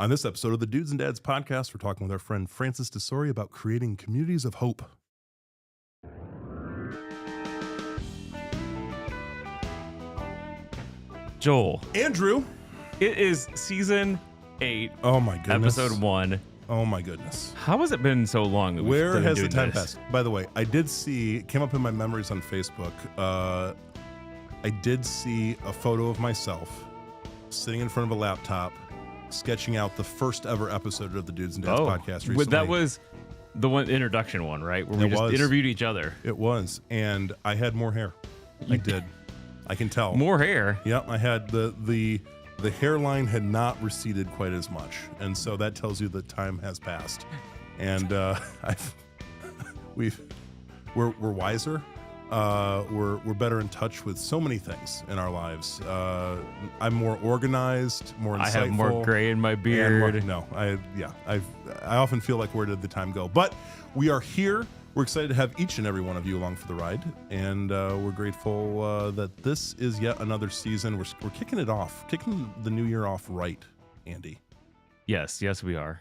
On this episode of the Dudes and Dads podcast, we're talking with our friend Francis Disori about creating communities of hope. Joel. Andrew. It is season 8. Oh my goodness. Episode 1. Oh my goodness. How has it been so long that we've Where been has the doing time this? passed? By the way, I did see, it came up in my memories on Facebook. I did see a photo of myself sitting in front of a laptop, sketching out the first ever episode of the Dudes and Dads podcast recently. That was the introduction one, right? Where we just interviewed each other. It was. And I had more hair. I did. I can tell. More hair? Yep. I had the hairline had not receded quite as much. And so that tells you that time has passed. And we're wiser. We're better in touch with so many things in our lives. I'm more organized, more insightful. I have more gray in my beard. I often feel like where did the time go? But we are here. We're excited to have each and every one of you along for the ride, and we're grateful that this is yet another season. We're kicking it off, kicking the new year off right, Andy. Yes, we are.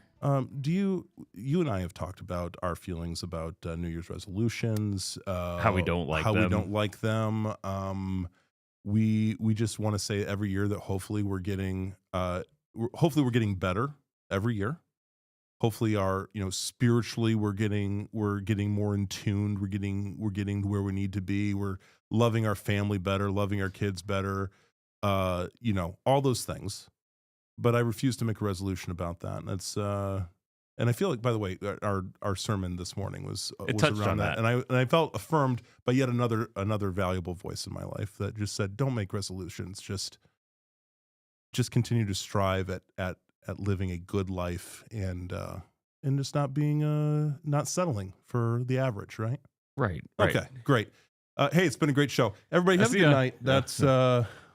You and I have talked about our feelings about New Year's resolutions, how we don't like them. We just want to say every year that hopefully we're getting better every year. Hopefully spiritually we're getting more in tune. We're getting to where we need to be. We're loving our family better, loving our kids better. All those things. But I refuse to make a resolution about that. And that's and I feel like, by the way, our sermon this morning was around that. And I felt affirmed by yet another valuable voice in my life that just said, don't make resolutions. Just continue to strive at living a good life and just not settling for the average, right? Right. Okay, great. Hey, it's been a great show. Everybody have a good night. That's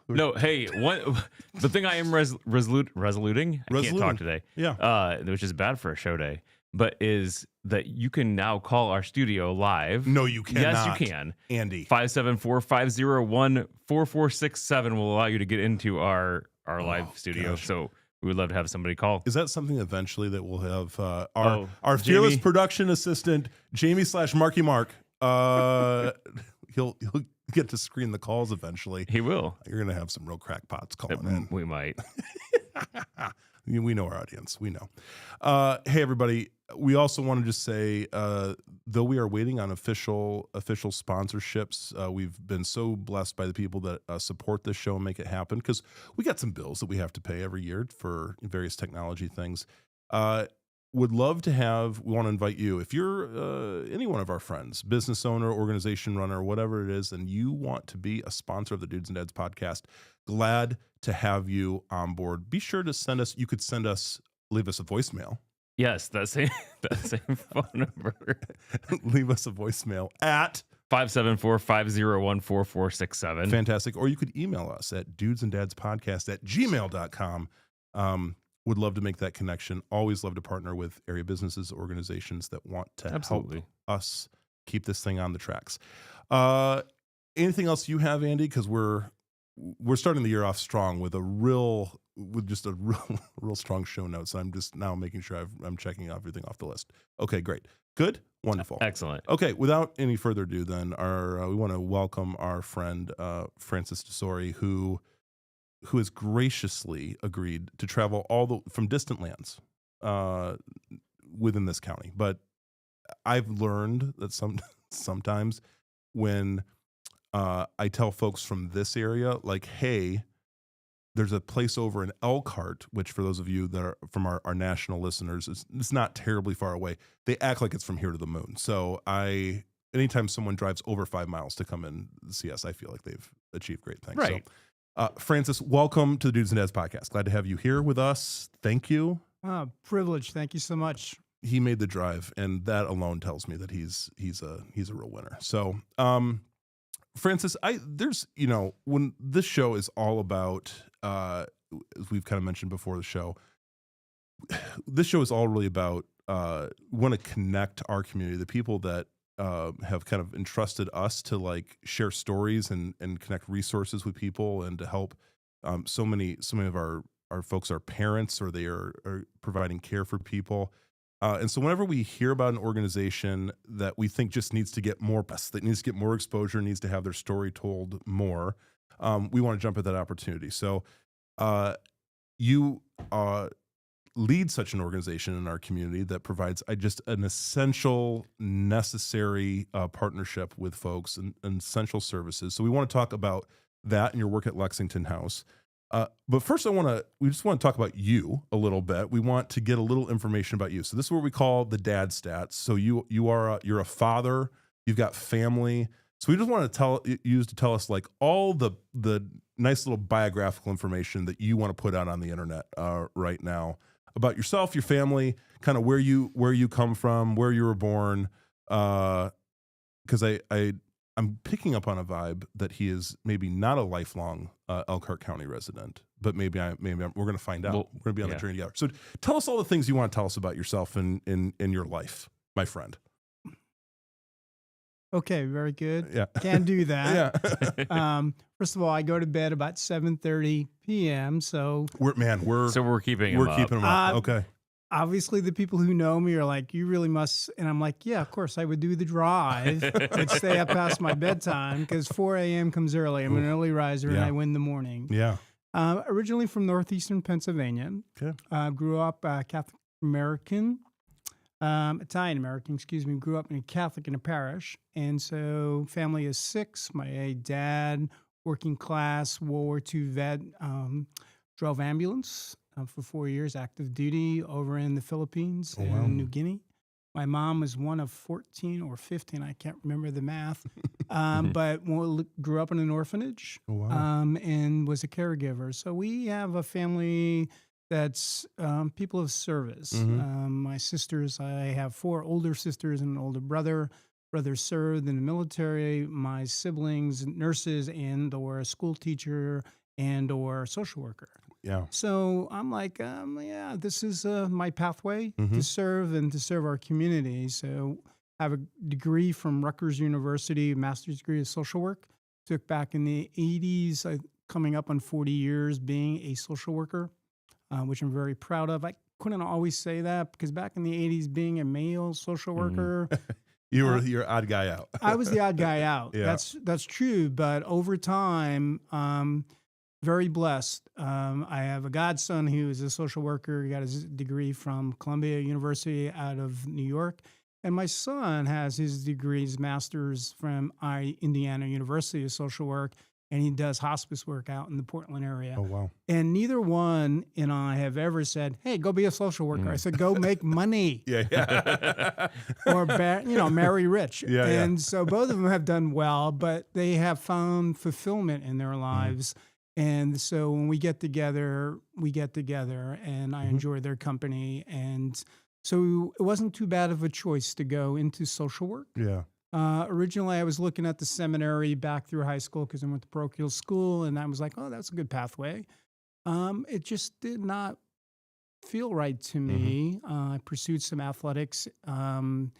no, hey, the thing I am resoluting, I can't talk today. Yeah. Which is bad for a show day, but is that you can now call our studio live. No, you cannot. Yes, you can. Andy. 574-501-4467 will allow you to get into our live studio. Gosh. So we would love to have somebody call. Is that something eventually that we'll have our fearless production assistant, Jamie/Marky Mark, he'll get to screen the calls eventually. He will. You're going to have some real crackpots calling in. We might. We know our audience. We know. Hey, everybody. We also want to just say, though we are waiting on official sponsorships, we've been so blessed by the people that support this show and make it happen, because we got some bills that we have to pay every year for various technology things. We want to invite you, if you're any one of our friends, business owner, organization runner, whatever it is, and you want to be a sponsor of the Dudes and Dads podcast, glad to have you on board. Be sure to leave us a voicemail. Yes, that same phone number. Leave us a voicemail at 574-501-4467. Fantastic. Or you could email us at dudesandadspodcast@gmail.com. Would love to make that connection. Always love to partner with area businesses, organizations that want to help us keep this thing on the tracks. Anything else you have, Andy? Because we're starting the year off strong with just a real strong show notes. I'm just now making sure I'm checking everything off the list. Okay, great. Good? Wonderful. Excellent. Okay, without any further ado then, we want to welcome our friend Francis Disori, who has graciously agreed to travel from distant lands within this county. But I've learned that sometimes when I tell folks from this area, like, hey, there's a place over in Elkhart, which for those of you that are from our national listeners, it's not terribly far away. They act like it's from here to the moon. So anytime someone drives over 5 miles to come and see us, I feel like they've achieved great things. Right. So, Francis, welcome to the Dudes and Dads podcast. Glad to have you here with us. Thank you. Privilege. Thank you so much. He made the drive, and that alone tells me that he's a real winner. So, Francis, when this show is all about, as we've kind of mentioned before the show, this show is all really about, we want to connect our community, the people that have kind of entrusted us to like share stories and connect resources with people and to help so many of our our folks are parents, or they are providing care for people. And so whenever we hear about an organization that we think just needs to get more press, that needs to get more exposure, needs to have their story told more, we want to jump at that opportunity. So you lead such an organization in our community that provides just an essential, necessary partnership with folks and essential services. So we want to talk about that and your work at Lexington House. But first, we just want to talk about you a little bit. We want to get a little information about you. So this is what we call the dad stats. So you're a father, you've got family. So we just want to tell us like all the nice little biographical information that you want to put out on the internet right now about yourself, your family, kind of where you come from, where you were born. Because I'm picking up on a vibe that he is maybe not a lifelong Elkhart County resident, but we're going to find out. Well, we're going to be on the journey together. So tell us all the things you want to tell us about yourself in your life, my friend. Okay, very good. Yeah. Can do that. Yeah. First of all, I go to bed about 7:30 p.m. So we're keeping him up. Okay. Obviously, the people who know me are like, you really must. And I'm like, yeah, of course, I would do the drive, but stay up past my bedtime because 4 a.m. comes early. I'm an early riser and I win the morning. Yeah. Originally from northeastern Pennsylvania. Okay. Grew up Catholic American. Italian American, excuse me, grew up in a Catholic in a parish. And so family is 6. My dad, working class, World War II vet, drove ambulance for 4 years, active duty over in the Philippines and New Guinea. My mom was one of 14 or 15. I can't remember the math, but grew up in an orphanage and was a caregiver. So we have a family that's people of service. My sisters, I have 4 older sisters and an older brother. Brother served in the military. My siblings, nurses and or a school teacher and or social worker. Yeah. So I'm like, this is my pathway to serve and to serve our community. So I have a degree from Rutgers University, a master's degree of social work. Took back in the 80s, coming up on 40 years being a social worker. Which I'm very proud of. I couldn't always say that because back in the 80s, being a male social worker, you're odd guy out. I was the odd guy out. Yeah. That's true. But over time, very blessed. I have a godson who is a social worker. He got his degree from Columbia University out of New York. And my son has his degrees, master's from Indiana University of Social Work. And he does hospice work out in the Portland area. Oh, wow. And neither one and I have ever said, hey, go be a social worker. I said, go make money. Yeah. Or, marry rich. Yeah, and so both of them have done well, but they have found fulfillment in their lives. And so when we get together, and I enjoy their company. And so it wasn't too bad of a choice to go into social work. Yeah. Originally, I was looking at the seminary back through high school because I went to parochial school, and I was like, oh, that's a good pathway. It just did not feel right to me. I pursued some athletics, and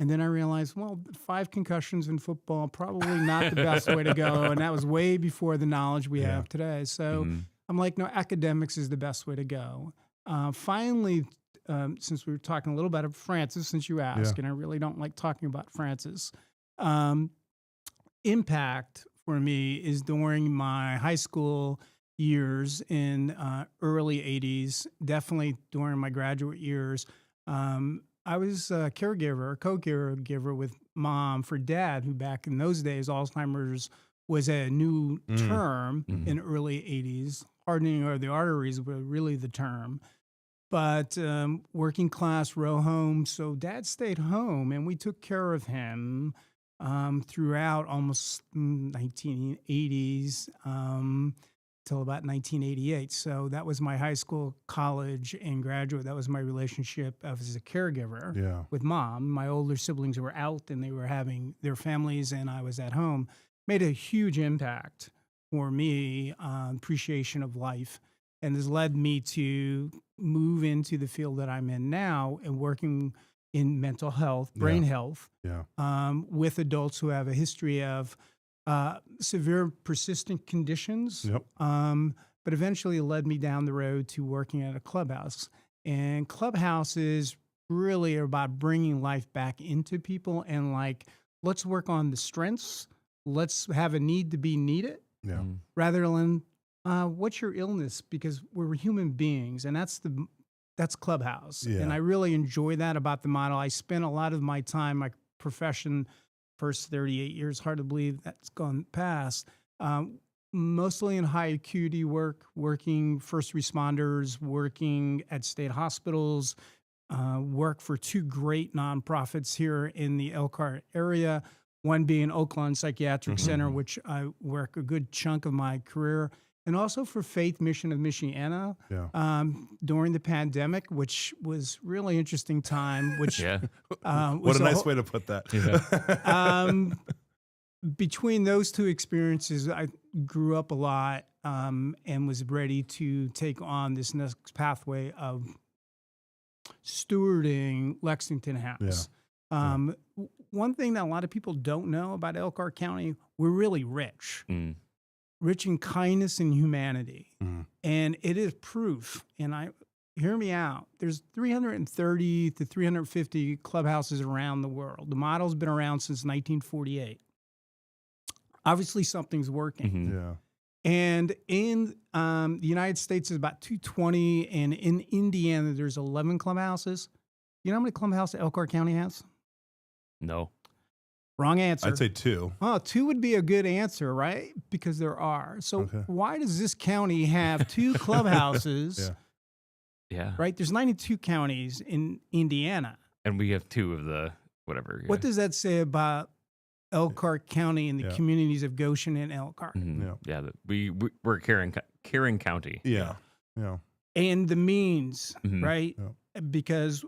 then I realized, well, 5 concussions in football, probably not the best way to go, and that was way before the knowledge we have today. So I'm like, no, academics is the best way to go. Finally, since we were talking a little about Francis, since you asked, and I really don't like talking about Francis, impact for me is during my high school years in early 80s, definitely during my graduate years. I was a co-caregiver with mom for dad, who back in those days, Alzheimer's was a new term in early 80s. Hardening of the arteries were really the term. But working class, row home. So dad stayed home and we took care of him throughout almost 1980s till about 1988. So that was my high school, college, and graduate. That was my relationship as a caregiver with mom. My older siblings were out and they were having their families and I was at home. Made a huge impact for me, appreciation of life. And has led me to move into the field that I'm in now and working in mental health, brain health, with adults who have a history of severe persistent conditions, but eventually it led me down the road to working at a clubhouse. And clubhouses really are about bringing life back into people and like, let's work on the strengths. Let's have a need to be needed Yeah. rather than what's your illness? Because we're human beings, and that's Clubhouse. Yeah. And I really enjoy that about the model. I spent a lot of my time, my profession, first 38 years, hard to believe that's gone past, mostly in high acuity work, working first responders, working at state hospitals, work for two great nonprofits here in the Elkhart area, one being Oakland Psychiatric Center, which I work a good chunk of my career, and also for Faith Mission of Michiana during the pandemic, which was really interesting time. Which what a nice way to put that. Between those two experiences, I grew up a lot and was ready to take on this next pathway of stewarding Lexington House. One thing that a lot of people don't know about Elkhart County, we're really rich. Rich in kindness and humanity. And it is proof. And hear me out. There's 330 to 350 clubhouses around the world. The model's been around since 1948. Obviously, something's working. And in the United States, is about 220. And in Indiana, there's 11 clubhouses. You know how many clubhouses Elkhart County has? No. Wrong answer. I'd say 2. Oh, 2 would be a good answer, right? Because there are. So why does this county have 2 clubhouses? Right? There's 92 counties in Indiana. And we have 2 of the whatever. What does that say about Elkhart County and the communities of Goshen and Elkhart? We're Caring County. And the means, right? Because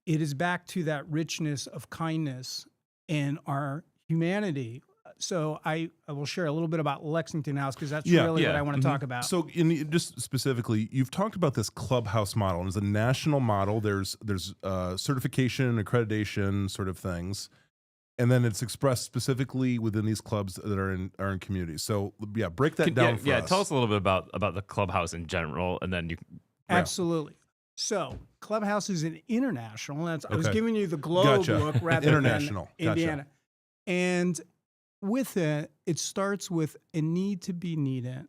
it is back to that richness of kindness and our humanity. So I will share a little bit about Lexington House because that's really what I want to talk about. So just specifically, you've talked about this clubhouse model. And it's a national model. There's certification, accreditation sort of things. And then it's expressed specifically within these clubs that are in communities. So break that down for us. Tell us a little bit about the clubhouse in general, and then you. Absolutely. So Clubhouse is an international. I was giving you the globe look rather international. Than Indiana. And with it, it starts with a need to be needed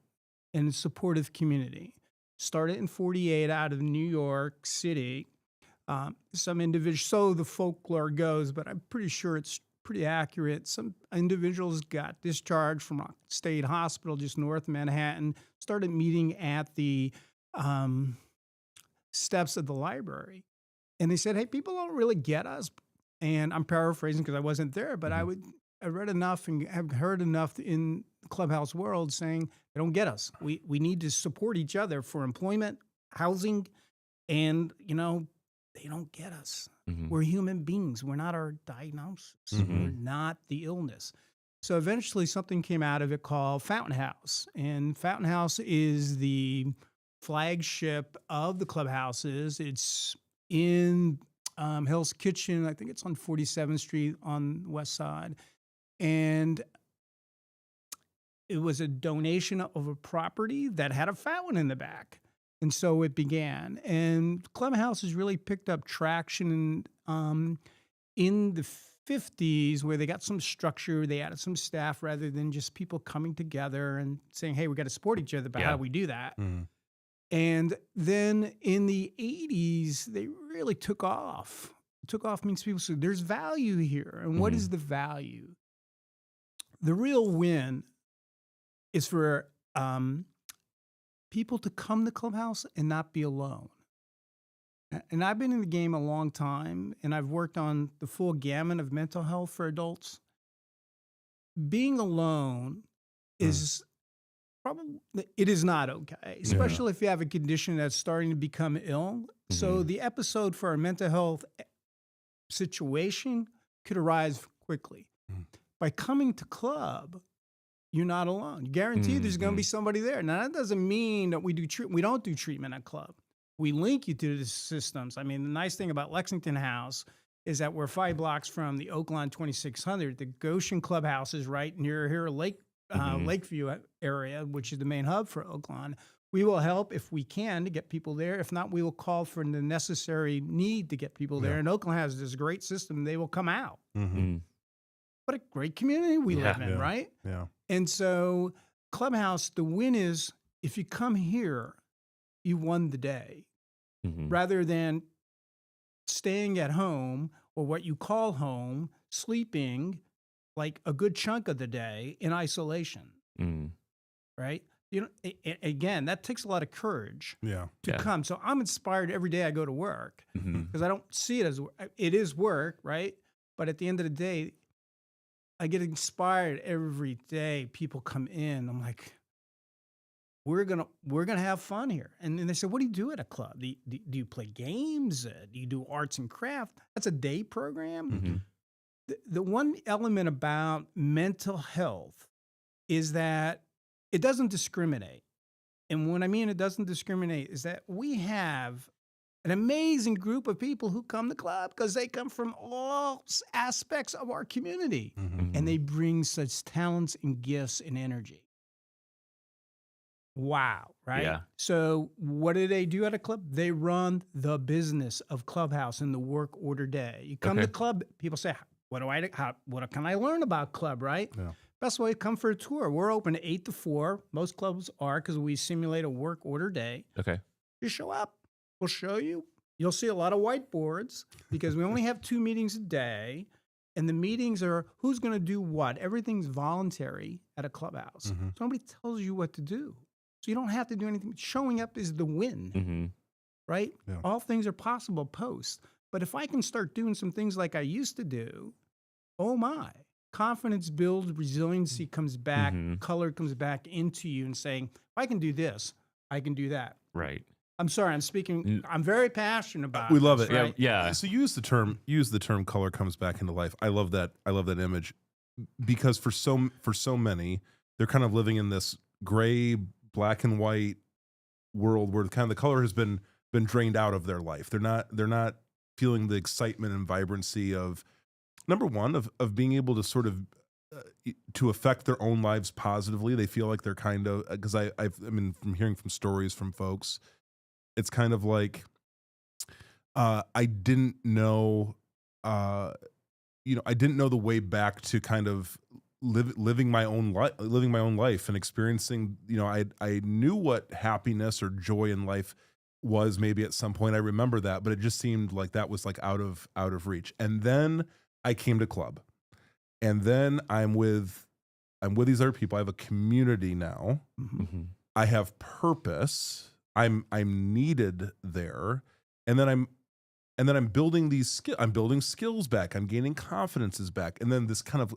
and a supportive community. Started in 48 out of New York City. Some individuals, so the folklore goes, but I'm pretty sure it's pretty accurate. Some individuals got discharged from a state hospital just north of Manhattan, started meeting at the steps of the library. And they said, hey, people don't really get us. And I'm paraphrasing because I wasn't there, but I read enough and have heard enough in the clubhouse world saying they don't get us. We need to support each other for employment, housing, and, they don't get us. We're human beings. We're not our diagnosis. We're not the illness. So eventually something came out of it called Fountain House. And Fountain House is the flagship of the clubhouses. It's in Hell's Kitchen. I think it's on 47th Street on the west side. And it was a donation of a property that had a fountain in the back. And so it began. And Clubhouse has really picked up traction in the 50s where they got some structure. They added some staff rather than just people coming together and saying, hey, we got to support each other. But how do we do that? And then in the 80s, they really took off. Took off means people said, there's value here. And what is the value? The real win is for people to come to Clubhouse and not be alone. And I've been in the game a long time, and I've worked on the full gamut of mental health for adults. Being alone is it is not okay, especially if you have a condition that's starting to become ill. So the episode for a mental health situation could arise quickly. By coming to club, you're not alone. Guaranteed there's going to be somebody there. Now, that doesn't mean that we don't do treatment at club. We link you to the systems. I mean, the nice thing about Lexington House is that we're 5 blocks from the Oakland 2600. The Goshen Clubhouse is right near here, Lakeview area, which is the main hub for Oakland. We will help if we can to get people there. If not, we will call for the necessary need to get people there. Yeah. And Oakland has this great system. They will come out. Mm-hmm. What a great community we live in, Yeah. right? Yeah. And so Clubhouse, the win is if you come here, you won the day. Rather than staying at home or what you call home, sleeping like a good chunk of the day in isolation, right? You know, again, that takes a lot of courage to come. So I'm inspired every day I go to work because I don't see it as it is work, right? But at the end of the day, I get inspired every day. People come in. I'm like, we're gonna have fun here. And then they say, what do you do at a club? Do you play games? Do you do arts and craft? That's a day program. The one element about mental health is that it doesn't discriminate. And when I mean it doesn't discriminate is that we have an amazing group of people who come to club because they come from all aspects of our community. And they bring such talents and gifts and energy. Wow, right? Yeah. So what do they do at a club? They run the business of Clubhouse in the work order day. You come to club, people say, what can I learn about club, right? Yeah. Best way to come for a tour. We're open 8 to 4. Most clubs are because we simulate a work order day. Okay. You show up, we'll show you. You'll see a lot of whiteboards because we only have 2 meetings a day. And the meetings are who's going to do what. Everything's voluntary at a clubhouse. Somebody tells you what to do. So you don't have to do anything. Showing up is the win, right? Yeah. All things are possible post. But if I can start doing some things like I used to do, oh my, confidence builds, resiliency comes back, color comes back into you and saying, if I can do this, I can do that. Right. I'm sorry, I'm speaking, I'm very passionate about We love this, it. right? Yeah. So use the term color comes back into life. I love that image because for so many, they're kind of living in this gray, black and white world where kind of the color has been drained out of their life. They're not feeling the excitement and vibrancy of number one of being able to sort of to affect their own lives positively. They feel like they're kind of because I mean from hearing from stories from folks, it's kind of like I didn't know I didn't know the way back to kind of living my own life and experiencing, I knew what happiness or joy in life was maybe at some point. I remember that, but it just seemed like that was like out of reach. And then I came to club. And then I'm with these other people. I have a community now. I have purpose. I'm needed there. And then I'm building I'm building skills back. I'm gaining confidences back. And then this kind of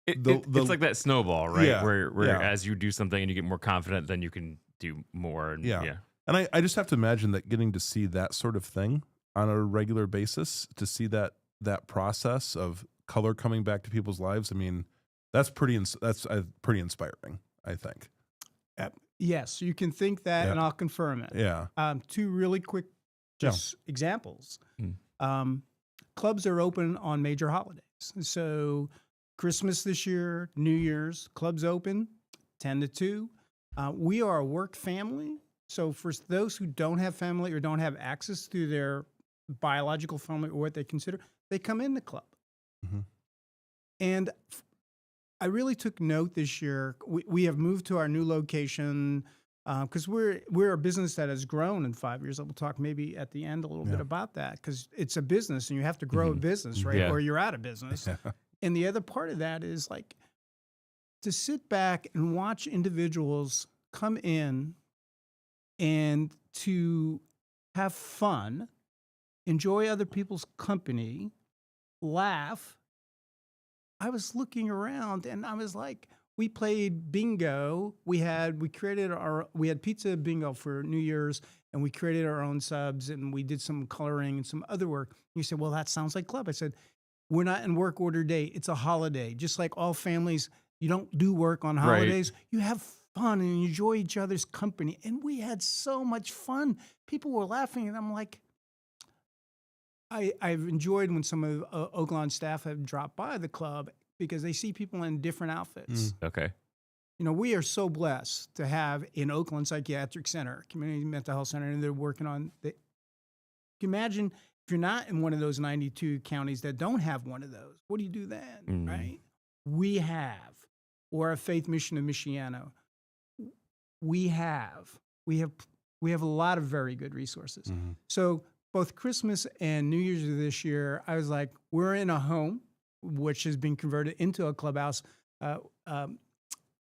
it's like that snowball, right? Yeah, where as you do something and you get more confident, then you can do more. And, yeah. And I just have to imagine that getting to see that sort of thing on a regular basis, to see that process of color coming back to people's lives. I mean, that's pretty inspiring, I think. Yes, you can think that, and I'll confirm it. Yeah. 2 really quick examples. Clubs are open on major holidays. So Christmas this year, New Year's, clubs open 10 to 2. We are a work family. So for those who don't have family or don't have access to their biological family or what they consider, they come in the club. And I really took note this year. We have moved to our new location because we're a business that has grown in 5 years. I will talk maybe at the end a little bit about that because it's a business and you have to grow a business, right? Yeah. Or you're out of business. And the other part of that is like to sit back and watch individuals come in and to have fun, enjoy other people's company, laugh. I was looking around and I was like, we played bingo. We had pizza bingo for New Year's and we created our own subs and we did some coloring and some other work. You said, well, that sounds like club. I said, we're not in work order day. It's a holiday. Just like all families, you don't do work on holidays. Right. You have fun and enjoy each other's company. And we had so much fun. People were laughing and I'm like, I've enjoyed when some of Oakland staff have dropped by the club because they see people in different outfits. Okay. we are so blessed to have in Oakland Psychiatric Center, Community Mental Health Center, and they're working on the. Imagine if you're not in one of those 92 counties that don't have one of those. What do you do then, right? We have, or a Faith Mission of Michiano. We have a lot of very good resources. Mm-hmm. So both Christmas and New Year's of this year, I was like, we're in a home, which has been converted into a clubhouse.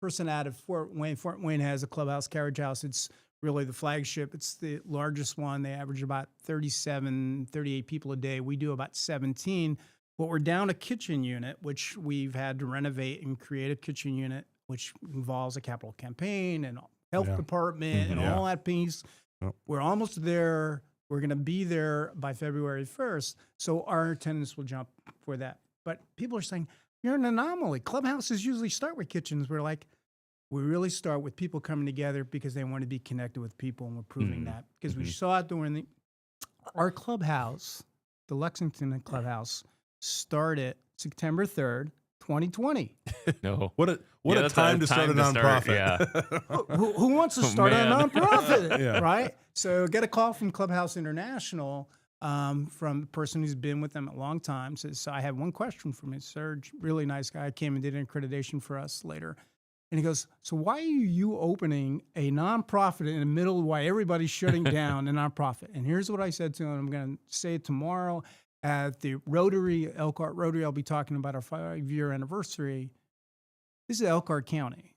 Person out of Fort Wayne has a clubhouse, Carriage House. It's really the flagship. It's the largest one. They average about 38 people a day. We do about 17, but we're down a kitchen unit, which we've had to renovate and create a kitchen unit, which involves a capital campaign and health department and all that piece. Yep. We're almost there. We're going to be there by February 1st. So our attendance will jump for that. But people are saying, you're an anomaly. Clubhouses usually start with kitchens. We're like, we really start with people coming together because they want to be connected with people, and we're proving that. Because we saw it during our clubhouse, the Lexington Clubhouse, started September 3rd, 2020. No. What a time to start a nonprofit. Who wants to start a nonprofit, right? So get a call from Clubhouse International from a person who's been with them a long time. Says, I have one question for me, Serge. Really nice guy. Came and did an accreditation for us later. And he goes, so why are you opening a nonprofit in the middle while everybody's shutting down a nonprofit? And here's what I said to him. I'm going to say it tomorrow at the Rotary, Elkhart Rotary. I'll be talking about our 5-year anniversary. This is Elkhart County.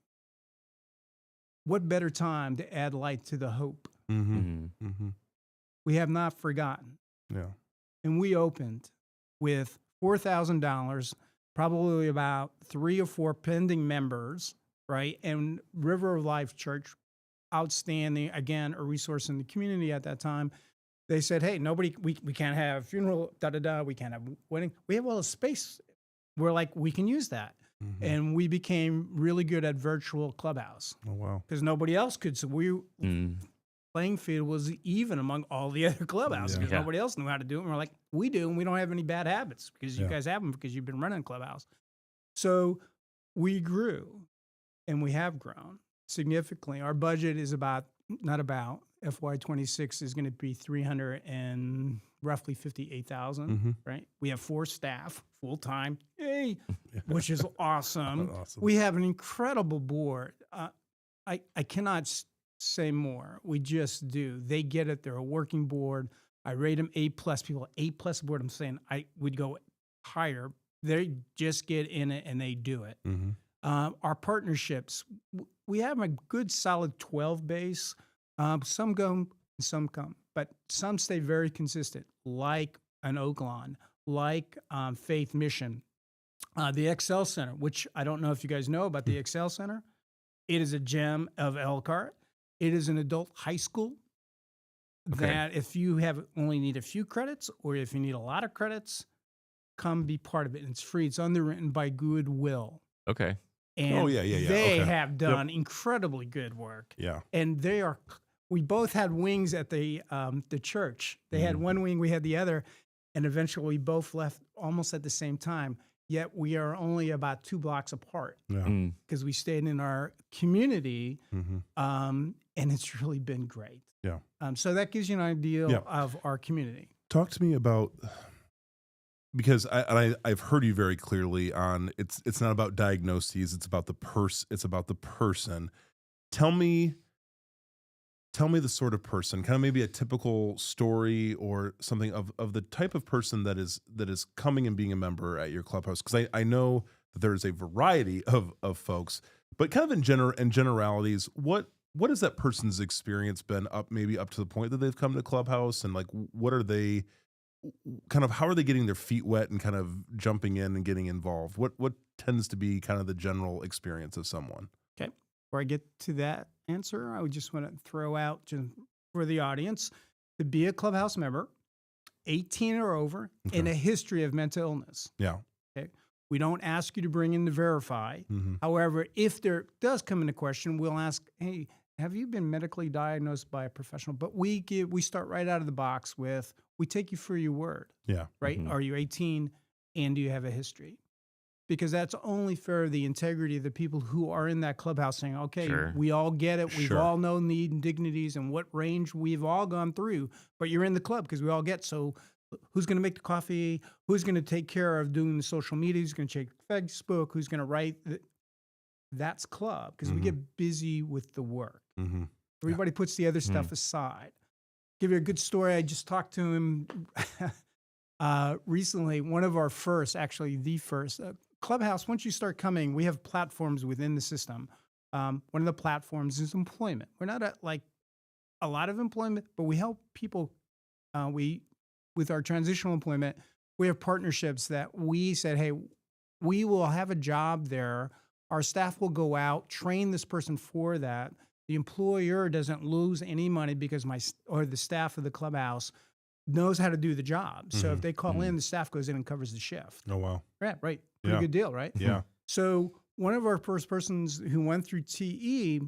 What better time to add light to the hope? We have not forgotten. Yeah. And we opened with $4,000, probably about 3 or 4 pending members, right? And River of Life Church, outstanding, again, a resource in the community at that time. They said, hey, we can't have funeral, we can't have wedding. We have all the space. We're like, we can use that. And we became really good at virtual clubhouse. Oh, wow. Because nobody else could. So playing field was even among all the other clubhouses because nobody else knew how to do it. And we're like, we do, and we don't have any bad habits because you guys have them because you've been running a clubhouse. So we grew, and we have grown significantly. Our budget is FY26 is going to be $300 and roughly $58,000, right? We have 4 staff full-time, which is awesome. We have an incredible board. I cannot say more. We just do. They get it. They're a working board. I rate them A+. People, A+ board, I'm saying I would go higher. They just get in it and they do it. Our partnerships, we have a good solid 12 base. Some go and some come, but some stay very consistent, like an Oaklawn, like Faith Mission. The Excel Center, which I don't know if you guys know about the Excel Center. It is a gem of Elkhart. It is an adult high school that if you only need a few credits or if you need a lot of credits, come be part of it. And it's free. It's underwritten by Goodwill. Okay. And they have done incredibly good work. Yeah. And we both had wings at the church. They had one wing, we had the other. And eventually we both left almost at the same time. Yet we are only about 2 blocks apart because we stayed in our community, and it's really been great. Yeah. So that gives you an idea of our community. Talk to me about, because I've heard you very clearly on it's not about diagnoses, it's about the person. Tell me the sort of person, kind of maybe a typical story or something of the type of person that is coming and being a member at your clubhouse. Because I know that there's a variety of folks, but kind of in generalities, what has that person's experience been up to the point that they've come to Clubhouse, and like what are they kind of, how are they getting their feet wet and kind of jumping in and getting involved? What tends to be kind of the general experience of someone? Okay. Before I get to that answer, I would just want to throw out for the audience to be a Clubhouse member, 18 or over, and a history of mental illness. Yeah. Okay. We don't ask you to bring in to verify. However, if there does come into question, we'll ask, hey, have you been medically diagnosed by a professional? But we start right out of the box with, we take you for your word. Yeah. Right? Are you 18 and do you have a history? because that's only fair to the integrity of the people who are in that clubhouse saying, okay, Sure. we all get it. We've Sure. all known the indignities and what range we've all gone through, but you're in the club because we all get. So who's going to make the coffee? Who's going to take care of doing the social media? Who's going to check Facebook? Who's going to write? That's club because we get busy with the work. Mm-hmm. Everybody puts the other stuff aside. Give you a good story. I just talked to him recently. One of our first, actually the first, Clubhouse, once you start coming, we have platforms within the system. One of the platforms is employment. We're not at like a lot of employment, but we help people. With our transitional employment, we have partnerships that we said, hey, we will have a job there. Our staff will go out, train this person for that. The employer doesn't lose any money because the staff of the clubhouse knows how to do the job. So if they call in, the staff goes in and covers the shift. Oh, wow. Yeah, right. Pretty good deal, right? Yeah. So one of our first persons who went through TE,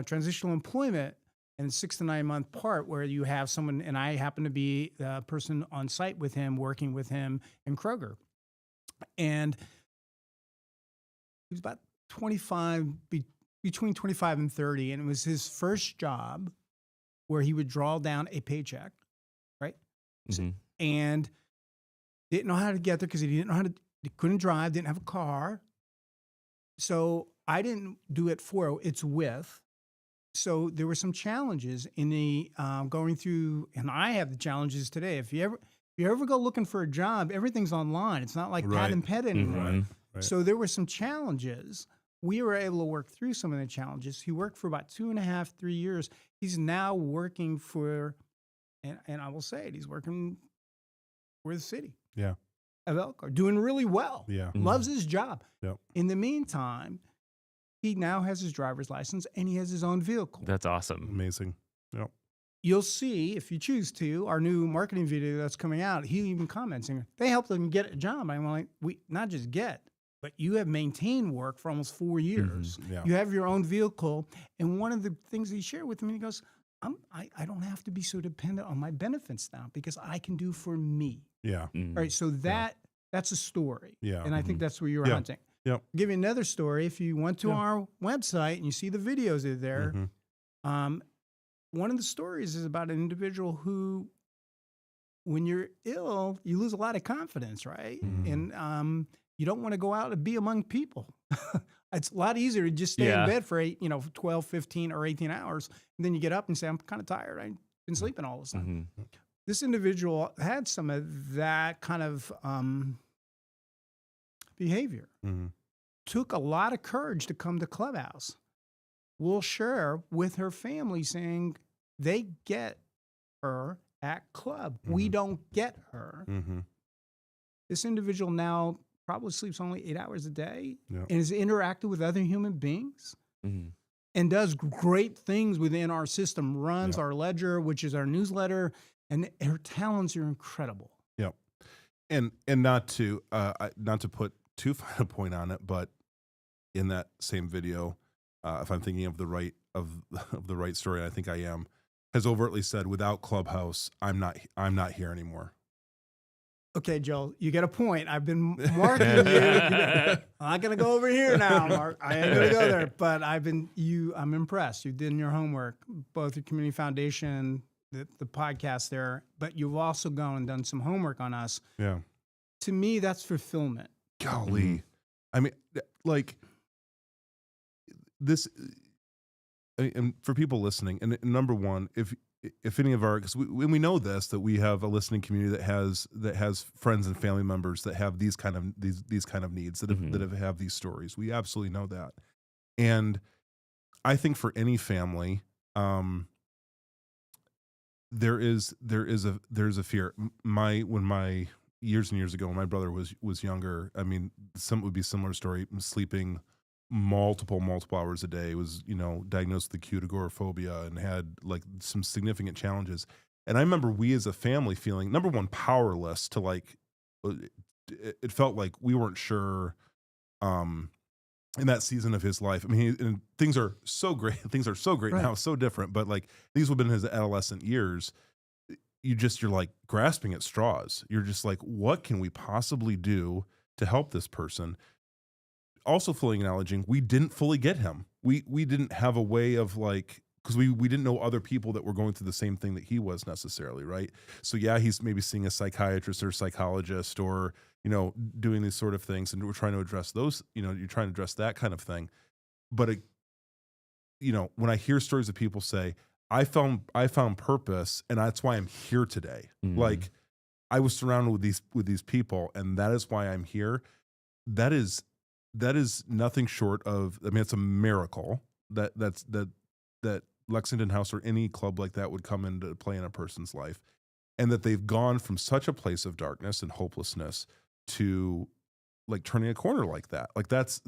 transitional employment, and 6 to 9 month part where you have someone, and I happen to be the person on site with him, working with him in Kroger. And he was about 25, between 25 and 30, and it was his first job where he would draw down a paycheck, right? Mm-hmm. And didn't know how to get there because he couldn't drive, didn't have a car. So I didn't do it for, it's with. So there were some challenges in the going through, and I have the challenges today. If you ever go looking for a job, everything's online. It's not like Pat and Pet anymore. Right. So there were some challenges. We were able to work through some of the challenges. He worked for about 2.5, 3 years. He's now working for, and I will say it, he's working for the city. Yeah. Of Elkhart, doing really well. Yeah. Loves his job. Yep. In the meantime, he now has his driver's license and he has his own vehicle. That's awesome. Amazing. Yep. You'll see, if you choose to, our new marketing video that's coming out, he even comments, they helped him get a job. I'm like, we not just get, but you have maintained work for almost 4 years. Mm-hmm. Yeah. You have your own vehicle. And one of the things he shared with me, he goes, I don't have to be so dependent on my benefits now because I can do for me. Yeah. Mm. All right. So that's a story. Yeah. And I think that's where you were Yeah. hunting. Yep. I'll give you another story. If you went to our website and you see the videos that are there, one of the stories is about an individual who, when you're ill, you lose a lot of confidence, right? And you don't want to go out and be among people. It's a lot easier to just stay in bed for 12, 15, or 18 hours. And then you get up and say, I'm kind of tired. I've been sleeping all this time. This individual had some of that kind of behavior. Took a lot of courage to come to Clubhouse. We'll share with her family saying they get her at club. We don't get her. This individual now probably sleeps only 8 hours a day and is interactive with other human beings and does great things within our system, runs our ledger, which is our newsletter, and her talents are incredible. Yep. And not to put too fine a point on it, but in that same video, if I'm thinking of the right story, and I think I am, has overtly said, "Without Clubhouse, I'm not here anymore." Okay, Joel, you get a point. I've been marking you. I'm not going to go over here now, Mark. I ain't going to go there. But I'm impressed. You did your homework, both the Community Foundation, the podcast there, but you've also gone and done some homework on us. Yeah. To me, that's fulfillment. Golly. I mean, like this, and for people listening, and number one, if any of our, because we know this, that we have a listening community that has friends and family members that have these kind of needs, that have these stories. We absolutely know that. And I think for any family, there is a fear. When years and years ago, when my brother was younger, I mean, some would be similar story, sleeping multiple hours a day, was, diagnosed with acute agoraphobia and had like some significant challenges. And I remember we as a family feeling, number one, powerless to like, it felt like we weren't sure, in that season of his life. I mean, and things are so great. Things are so great now, so different. But like, these would have been his adolescent years. You're like grasping at straws. You're just like, what can we possibly do to help this person. Also fully acknowledging we didn't fully get him. We didn't have a way of like, because we didn't know other people that were going through the same thing that he was necessarily, right? So yeah, he's maybe seeing a psychiatrist or psychologist or, you know, doing these sort of things, and we're trying to address those, you know, you're trying to address that kind of thing. But you know, when I hear stories of people say, I found purpose and that's why I'm here today. Like I was surrounded with these people and that is why I'm here. That is nothing short of, I mean, it's a miracle that Lexington House or any club like that would come into play in a person's life, and that they've gone from such a place of darkness and hopelessness to like turning a corner like that. Like that's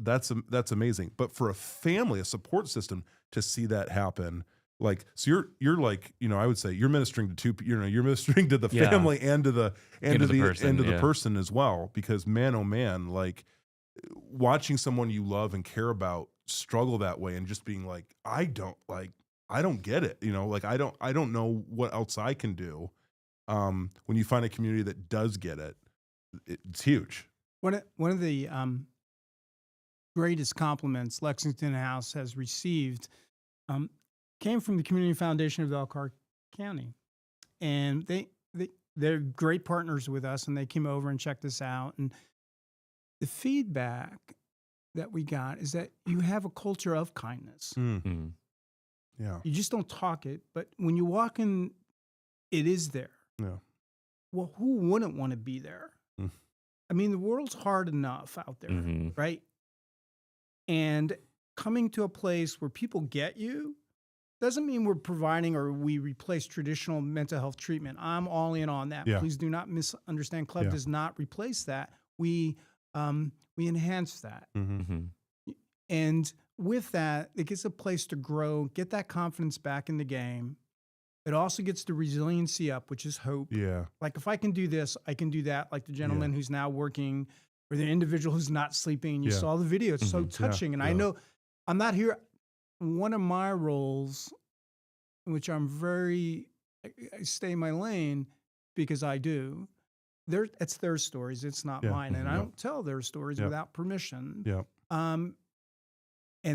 amazing. But for a family, a support system to see that happen, like, so you're like, you know, I would say you're ministering to two, you know, you're ministering to the family and to the person as well, because man, oh man, like watching someone you love and care about struggle that way and just being like, I don't get it. You know, like I don't know what else I can do. When you find a community that does get it, it's huge. One of the greatest compliments Lexington House has received came from the Community Foundation of Elkhart County, and they're great partners with us, and they came over and checked us out. And the feedback that we got is that you have a culture of kindness. Mm-hmm. Yeah, you just don't talk it, but when you walk in, it is there. Yeah. Well, who wouldn't want to be there? I mean, the world's hard enough out there, right? And coming to a place where people get you doesn't mean we're providing or we replace traditional mental health treatment. I'm all in on that. Yeah. Please do not misunderstand. Club does not replace that. We enhance that. And with that, it gets a place to grow, get that confidence back in the game. It also gets the resiliency up, which is hope. Yeah. Like if I can do this, I can do that. Like the gentleman who's now working, or the individual who's not sleeping. You saw the video. It's so touching. And I know I'm not here. One of my roles, in which I stay in my lane because I do, it's their stories. It's not mine. And I don't tell their stories without permission. Yeah. And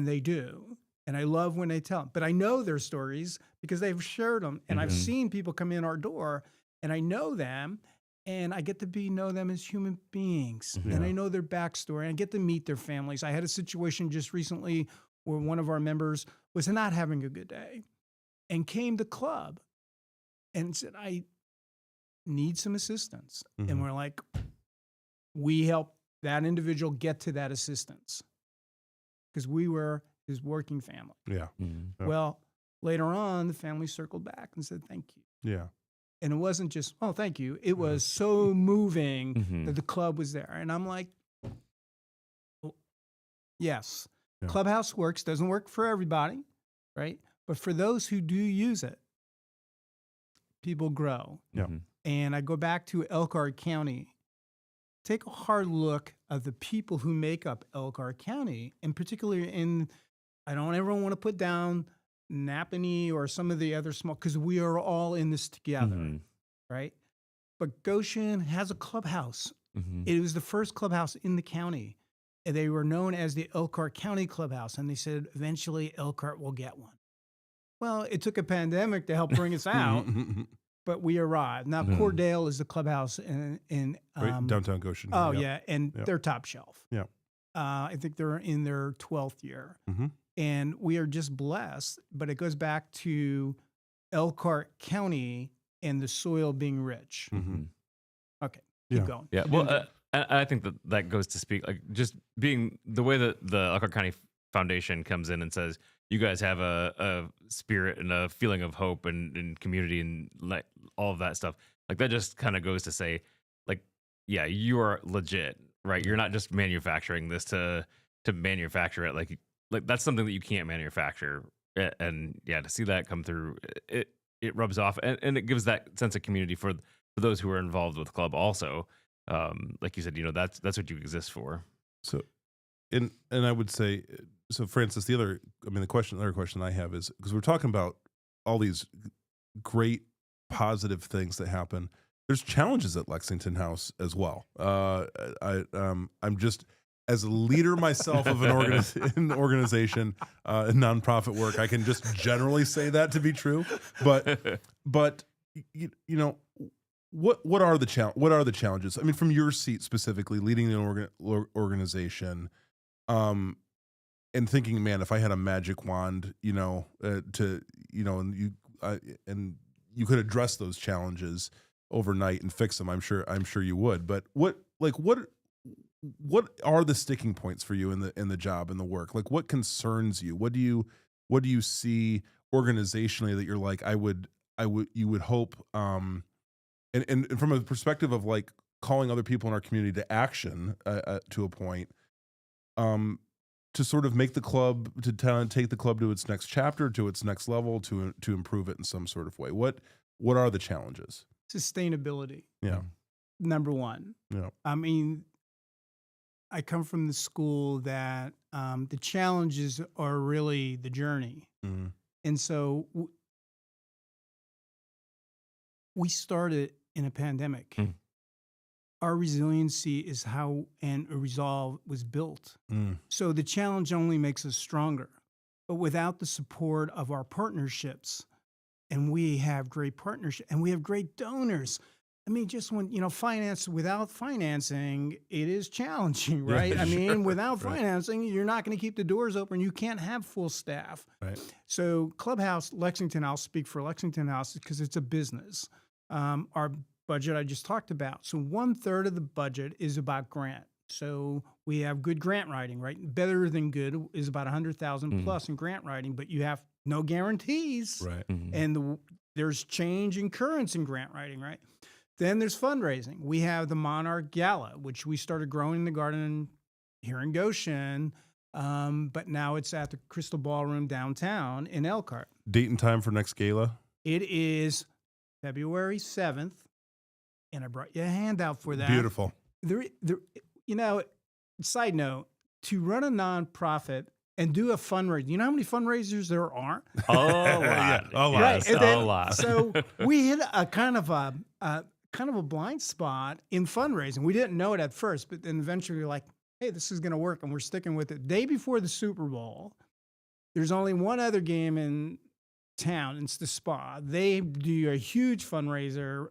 they do. And I love when they tell them. But I know their stories because they've shared them. And I've seen people come in our door and I know them. And I get to know them as human beings. And I know their backstory. And I get to meet their families. I had a situation just recently where one of our members was not having a good day and came to club and said, I need some assistance. And we're like, we help that individual get to that assistance because we were his working family. Yeah. Well, later on, the family circled back and said, thank you. Yeah. And it wasn't just, oh, thank you. It was so moving that the club was there. And I'm like, well, yes, Clubhouse works, doesn't work for everybody, right? But for those who do use it, people grow. Yeah. And I go back to Elkhart County. Take a hard look at the people who make up Elkhart County, and particularly I don't ever want to put down Napanee or some of the other small, because we are all in this together, right? But Goshen has a clubhouse. It was the first clubhouse in the county. And they were known as the Elkhart County Clubhouse. And they said, eventually Elkhart will get one. Well, it took a pandemic to help bring us out, but we arrived. Now, Cordale is the clubhouse in right, downtown Goshen. Oh, yeah. And they're top shelf. Yeah. I think they're in their 12th year. And we are just blessed, but it goes back to Elkhart County and the soil being rich. Okay, keep going. Yeah, well, I think that goes to speak, like, just being the way that the Elkhart County Foundation comes in and says, you guys have a spirit and a feeling of hope and community and like all of that stuff. Like that just kind of goes to say, like, yeah, you are legit, right? You're not just manufacturing this to manufacture it. Like that's something that you can't manufacture. And yeah, to see that come through, it rubs off and it gives that sense of community for those who are involved with the club also. Like you said, you know, that's what you exist for. So, and I would say, so Francis, the other question I have is, because we're talking about all these great positive things that happen, there's challenges at Lexington House as well. I'm just, as a leader myself of an organization, in nonprofit work, I can just generally say that to be true. But you know, what are the challenges? I mean, from your seat specifically, leading the organization, and thinking, man, if I had a magic wand, and you could address those challenges overnight and fix them, I'm sure you would. But what are the sticking points for you in the job and the work? Like, what concerns you? What do you see organizationally that you're like, you would hope, and from a perspective of like calling other people in our community to action, to a point, to sort of make the club, take the club to its next chapter, to its next level, to improve it in some sort of way. What are the challenges? Sustainability. Yeah. Number one. Yeah. I mean, I come from the school that the challenges are really the journey. Mhm. And so we started in a pandemic. Mm. Our resiliency is how and a resolve was built. Mm. So the challenge only makes us stronger. But without the support of our partnerships, and we have great partnerships, and we have great donors. I mean, just when, without financing, it is challenging, right? Yeah, I mean, sure. without Right. financing, you're not going to keep the doors open. You can't have full staff. Right. So Clubhouse, Lexington, I'll speak for Lexington House because it's a business. Our budget I just talked about. So 1/3 of the budget is about grant. So we have good grant writing, right? Better than good is about 100,000 plus in grant writing, but you have no guarantees. Right. Mhm. And there's change in currents in grant writing, right? Then there's fundraising. We have the Monarch Gala, which we started growing in the garden here in Goshen, but now it's at the Crystal Ballroom downtown in Elkhart. Date and time for next gala? It is February 7th, and I brought you a handout for that. Beautiful. Side note, to run a nonprofit and do a fundraiser, you know how many fundraisers there are? A lot. Yeah, a lot. Yes, and then- a lot. So we hit a kind of a blind spot in fundraising. We didn't know it at first, but then eventually we're like, hey, this is going to work, and we're sticking with it. Day before the Super Bowl, there's only one other game in town. It's the Spa. They do a huge fundraiser.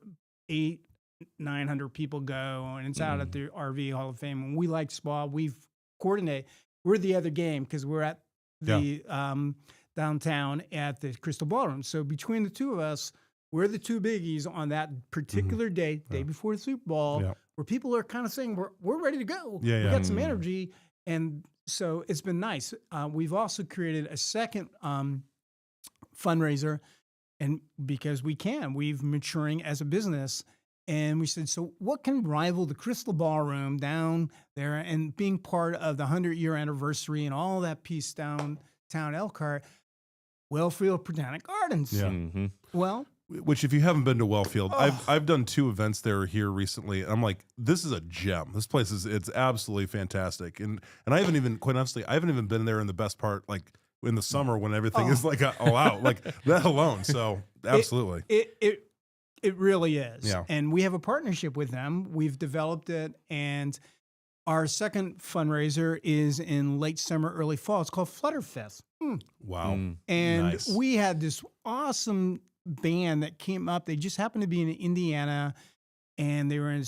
800-900 people go, and it's out at the RV Hall of Fame. And we like Spa. We've coordinated. We're the other game because we're at the downtown at the Crystal Ballroom. So between the two of us, we're the two biggies on that particular day before the Super Bowl, where people are kind of saying, we're ready to go. Yeah, We yeah. got some energy. And so it's been nice. We've also created a second fundraiser, and because we've maturing as a business. And we said, so what can rival the Crystal Ballroom down there and being part of the 100-year anniversary and all that piece downtown Elkhart? Wellfield Botanic Gardens. Yeah. Mhm. Well, Which, if you haven't been to Wellfield, I've done 2 events there here recently, and I'm like, this is a gem. This place it's absolutely fantastic. And I haven't even, quite honestly, been there in the best part, like in the summer when everything is like all out, like that alone. So absolutely. It really is. Yeah. And we have a partnership with them. We've developed it. And our second fundraiser is in late summer, early fall. It's called Flutterfest. Wow. And Nice. we had this awesome band that came up. They just happened to be in Indiana, and they were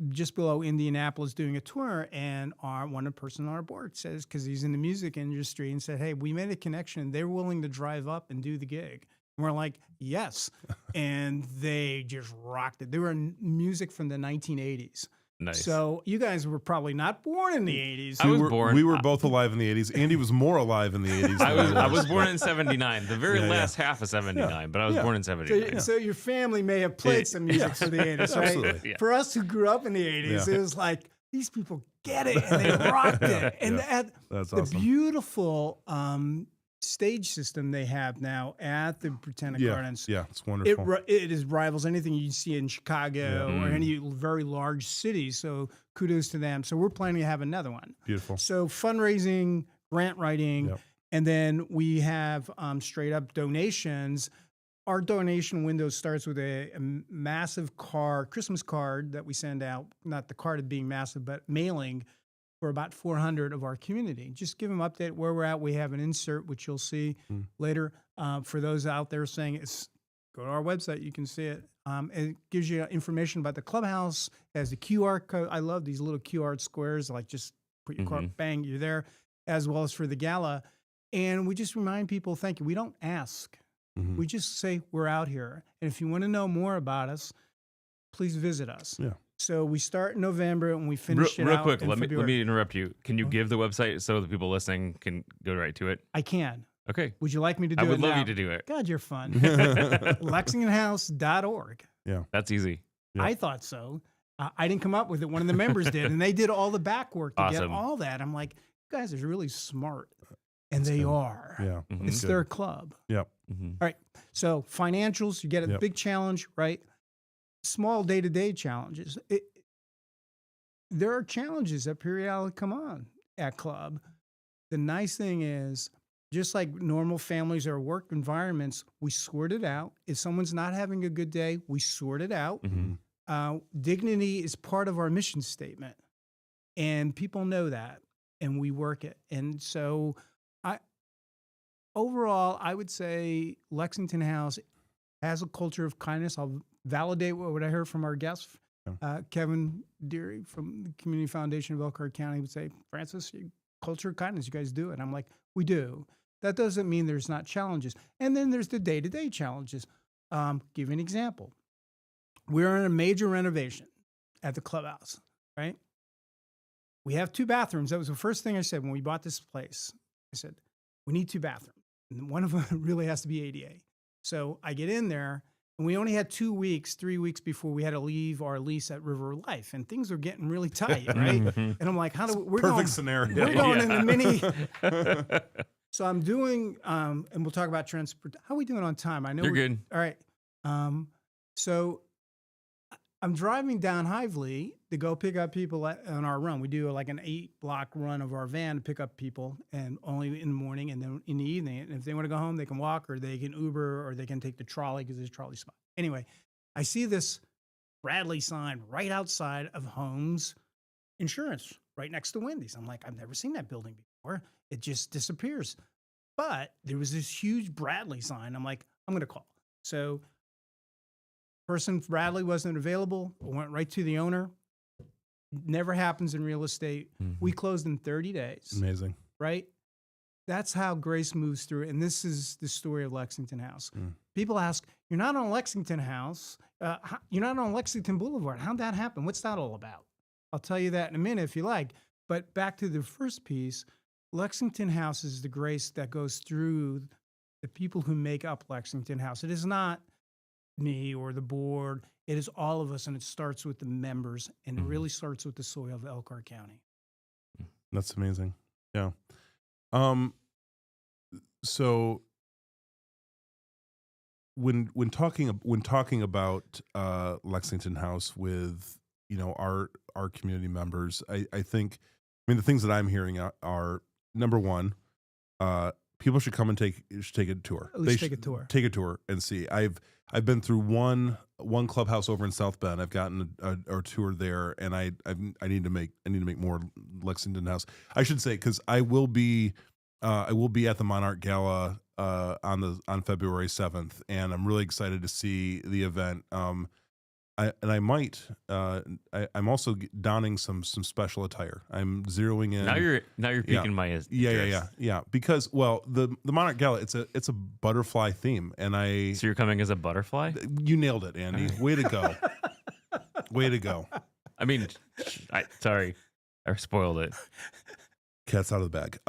just below Indianapolis doing a tour. And one person on our board says, because he's in the music industry, and said, hey, we made a connection. They're willing to drive up and do the gig. And we're like, yes. And they just rocked it. They were in music from the 1980s. Nice. So you guys were probably not born in the 80s. I was born. We were both alive in the 80s. Andy was more alive in the 80s. I was born in 79, the very Yeah, yeah. last half of 79, but I was born in 79. So your family may have played some music for the 80s, right? Absolutely. Yeah. For us who grew up in the 80s, Yeah. it was like, these people get it, and they rocked it. And That's the awesome. beautiful stage system they have now at the Botanic Gardens. Yeah, it's wonderful. It is rivals anything you see in Chicago or any very large cities. So kudos to them. So we're planning to have another one. Beautiful. So fundraising, grant writing, Yep. and then we have straight up donations. our donation window starts with a massive Christmas card that we send out, not the card being massive, but mailing for about 400 of our community. Just give them an update where we're at. We have an insert, which you'll see later. For those out there saying go to our website, you can see it. It gives you information about the clubhouse, has the QR code. I love these little QR squares, like just put your card, bang, you're there, as well as for the gala. And we just remind people, thank you. We don't ask. We just say we're out here. And if you want to know more about us, please visit us. Yeah. So we start in November and we finish it real out quick. in Let February. me interrupt you. Can you give the website so the people listening can go right to it? I can. Okay. Would you like me to do it I would love now? you to do it. God, you're fun. LexingtonHouse.org. Yeah. That's easy. Yep. I thought so. I didn't come up with it. One of the members did, and they did all the back work to get Awesome. all that. I'm like, you guys are really smart. And they are. Yeah. It's their club. Yep. All right. So financials, you get a big challenge, right? Small day-to-day challenges. There are challenges that periodically come on at club. The nice thing is, just like normal families or work environments, we sort it out. If someone's not having a good day, we sort it out. Dignity is part of our mission statement, and people know that, and we work it. And so overall, I would say Lexington House has a culture of kindness. I'll validate what I heard from our guest, Kevin Deary from the Community Foundation of Elkhart County would say, Francis, culture of kindness, you guys do it. I'm like, we do. That doesn't mean there's not challenges. And then there's the day-to-day challenges. Give you an example. We're in a major renovation at the clubhouse, right? We have 2 bathrooms. That was the first thing I said when we bought this place. I said, we need 2 bathrooms. And one of them really has to be ADA. So I get in there, and we only had 3 weeks before we had to leave our lease at River Life, and things are getting really tight, right? And I'm like, Perfect scenario. We're going in the mini. So I'm doing, and we'll talk about transport. How are we doing on time? I know You're good. All right. So I'm driving down Hively to go pick up people on our run. We do like an 8-block run of our van to pick up people, and only in the morning and then in the evening. And if they want to go home, they can walk, or they can Uber, or they can take the trolley because there's a trolley spot. Anyway, I see this Bradley sign right outside of Homes Insurance, right next to Wendy's. I'm like, I've never seen that building before. It just disappears. But there was this huge Bradley sign. I'm like, I'm going to call. So person Bradley wasn't available. I went right to the owner. Never happens in real estate. We closed in 30 days. Amazing. Right? That's how grace moves through. And this is the story of Lexington House. People ask, you're not on Lexington House. You're not on Lexington Boulevard. How'd that happen? What's that all about? I'll tell you that in a minute if you like. But back to the first piece, Lexington House is the grace that goes through the people who make up Lexington House. It is not me or the board. It is all of us, and it starts with the members, and it really starts with the soil of Elkhart County. That's amazing. Yeah. So when talking about Lexington House with our community members, I think the things that I'm hearing are number one, people should come and take a tour. At least take a tour. Take a tour and see. I've been through one clubhouse over in South Bend. I've gotten a tour there, and I need to make more Lexington House. I should say, because I will be at the Monarch Gala on February 7th, and I'm really excited to see the event. I'm also donning some special attire. I'm zeroing in. Now you're piquing my interest. Yeah. Because the Monarch Gala, it's a butterfly theme, and So you're coming as a butterfly? You nailed it, Andy. Way to go. Way to go. I mean, sorry, I spoiled it. Cat's out of the bag.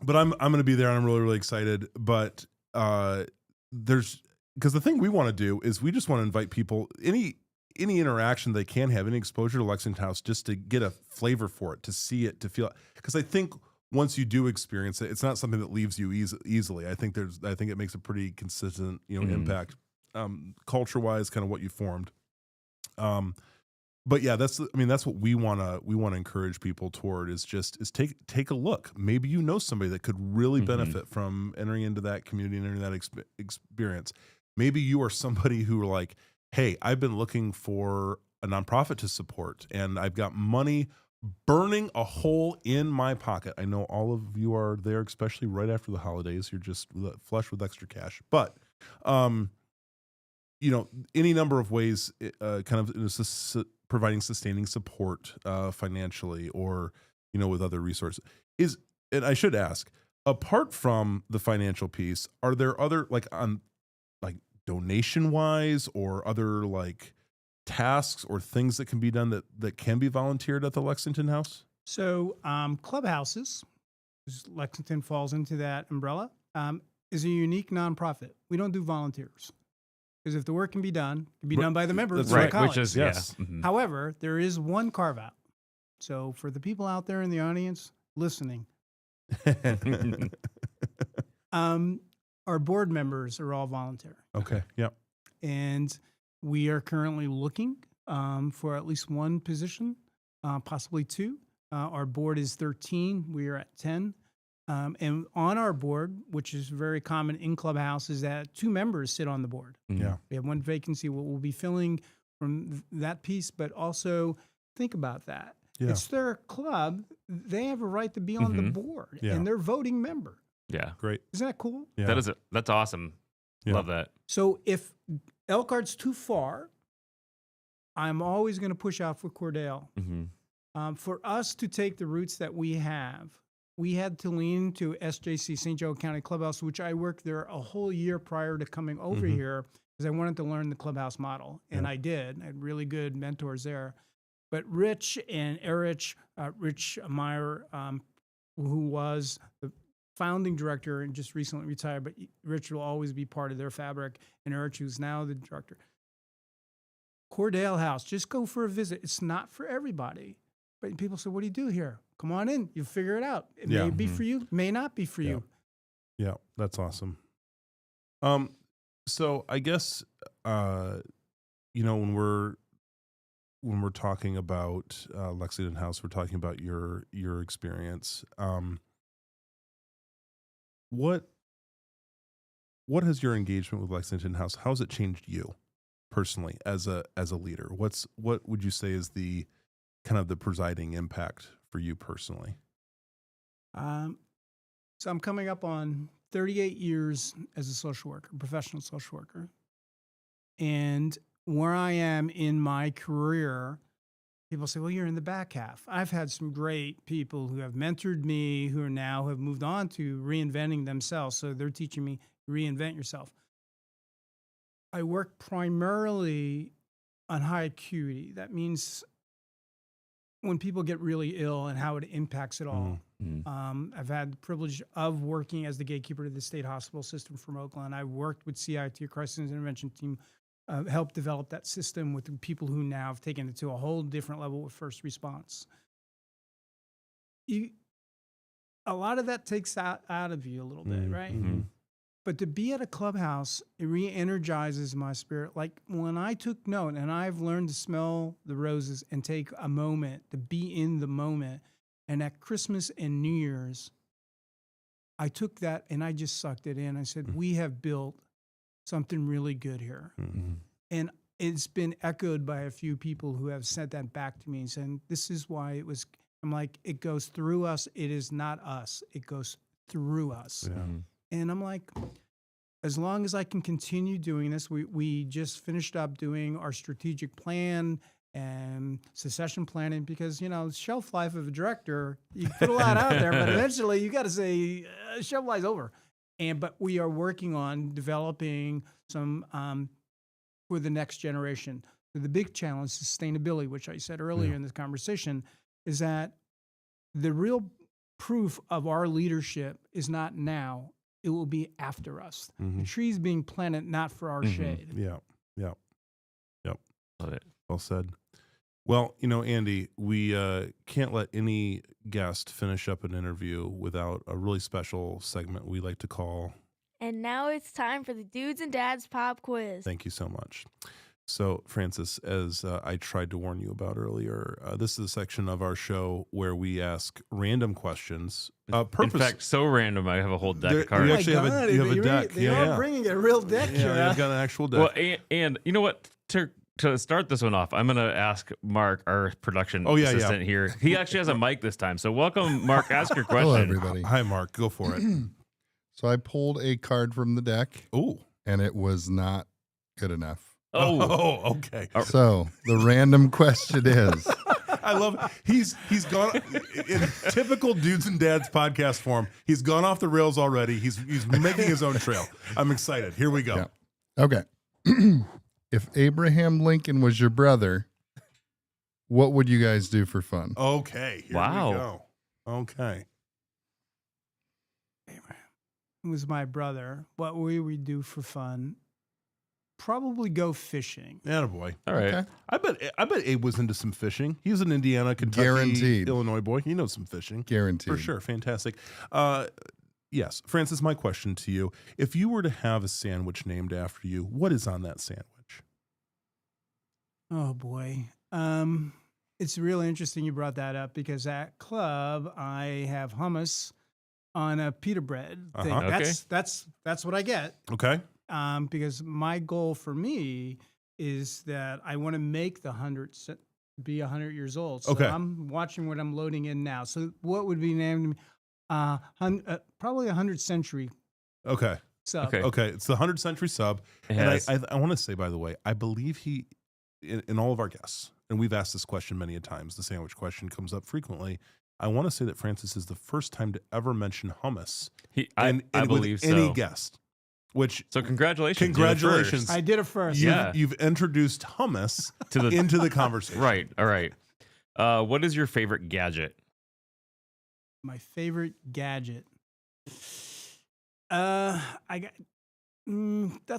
But I'm going to be there, and I'm really, really excited. But because the thing we want to do is we just want to invite people, any interaction they can have, any exposure to Lexington House, just to get a flavor for it, to see it, to feel it. Because I think once you do experience it, it's not something that leaves you easily. I think it makes a pretty consistent impact, culture wise, kind of what you formed. but yeah, that's what we want to encourage people toward is take a look. Maybe you know somebody that could really benefit from entering into that community and entering that experience. Maybe you are somebody who are like, hey, I've been looking for a nonprofit to support, and I've got money burning a hole in my pocket. I know all of you are there, especially right after the holidays. You're just flush with extra cash, but any number of ways, kind of providing sustaining support financially, or with other resources and I should ask, apart from the financial piece, are there other donation wise or other tasks or things that can be done that can be volunteered at the Lexington House? So clubhouses, Lexington falls into that umbrella, is a unique nonprofit. We don't do volunteers. Because if the work can be done, it can be done by the members of the college. Which is, yes. Yeah. Mm-hmm. However, there is one carve out. So for the people out there in the audience listening, our board members are all voluntary. Okay. Yep. And we are currently looking for at least one position, possibly two. Our board is 13. We are at 10. And on our board, which is very common in Clubhouse, is that 2 members sit on the board. Yeah. We have one vacancy we'll be filling from that piece, but also think about that. Yeah. It's their club. They have a right to be on the board, and they're voting member. Yeah. Great. Isn't that cool? Yeah. That's awesome. Yeah. Love that. So if Elkhart's too far, I'm always going to push out for Cordell. For us to take the routes that we have, we had to lean to SJC, St. Joe County Clubhouse, which I worked there a whole year prior to coming over here because I wanted to learn the clubhouse model. And I did. I had really good mentors there. But Rich and Erich, Rich Meyer, who was the founding director and just recently retired, but Rich will always be part of their fabric, and Erich, who's now the director. Cordell House, just go for a visit. It's not for everybody. But people say, what do you do here? Come on in. You figure it out. It may be for you, may not be for you. Yeah, that's awesome. So I guess, when we're talking about Lexington House, we're talking about your experience. What has your engagement with Lexington House? How has it changed you personally as a leader? What would you say is the kind of the presiding impact for you personally? So I'm coming up on 38 years as a social worker, professional social worker. And where I am in my career, people say, well, you're in the back half. I've had some great people who have mentored me, who are now have moved on to reinventing themselves. So they're teaching me reinvent yourself. I work primarily on high acuity. That means when people get really ill and how it impacts it all. I've had the privilege of working as the gatekeeper to the state hospital system from Oakland. I worked with CIT, Crisis Intervention Team, helped develop that system with people who now have taken it to a whole different level with first response. A lot of that takes out of you a little bit, right? But to be at a clubhouse, it re-energizes my spirit. Like when I took note, and I've learned to smell the roses and take a moment, to be in the moment. And at Christmas and New Year's, I took that and I just sucked it in. I said, we have built something really good here. And it's been echoed by a few people who have said that back to me and saying, this is why it was, I'm like, it goes through us. It is not us. It goes through us. And I'm like, as long as I can continue doing this, we just finished up doing our strategic plan and succession planning because, shelf life of a director, you put a lot out there, but eventually you got to say, shelf life's over. But we are working on developing some for the next generation. So the big challenge, sustainability, which I said earlier in this conversation, is that the real proof of our leadership is not now. It will be after us. The trees being planted not for our shade. Yep. Love it. Well said. Well, Andy, we can't let any guest finish up an interview without a really special segment we like to call. And now it's time for the Dudes and Dads Pop Quiz. Thank you so much. So, Francis, as I tried to warn you about earlier, this is a section of our show where we ask random questions. In fact, so random, I have a whole deck There- of we cards. actually have a- you have a deck. They Yeah, are yeah. bringing a real deck here. Yeah, I've got an actual deck. Well, and you know what? To start this one off, I'm going to ask Mark, our production assistant here. He actually has a mic this time. So welcome, Mark. Ask your question. Hello, everybody. Hi, Mark. Go for it. So I pulled a card from the deck, Ooh. and it was not good enough. Oh, okay. So the random question is, I love he's gone in typical Dudes and Dads podcast form. He's gone off the rails already. He's making his own trail. I'm excited. Here we go. Yeah. Okay. If Abraham Lincoln was your brother, what would you guys do for fun? Okay. Here Wow. we go. Okay. It was my brother. What we would do for fun? Probably go fishing. Attaboy. all right. Okay. I bet Abe was into some fishing. He's an Indiana, Kentucky, Guaranteed. Illinois boy. He knows some fishing. Guaranteed. For sure. Fantastic. Yes. Francis, my question to you. If you were to have a sandwich named after you, what is on that sandwich? Oh boy. It's really interesting you brought that up because at club I have hummus on a pita bread thing. Uh-huh. Okay. That's what I get. Okay. Because my goal for me is that I want to make the 100 years old. So Okay. I'm watching what I'm loading in now. So what would be named? Probably 100th century Okay. sub. Okay. Okay. It's the 100th century sub. It And has- I want to say, by the way, I believe he, in all of our guests, and we've asked this question many a times, the sandwich question comes up frequently. I want to say that Francis is the first time to ever mention hummus I with believe any so. guest. Which So congratulations. You're the Congratulations. first I did it first. Yeah. you've introduced hummus to the into the conversation. right. All right. What is your favorite gadget? My favorite gadget. That's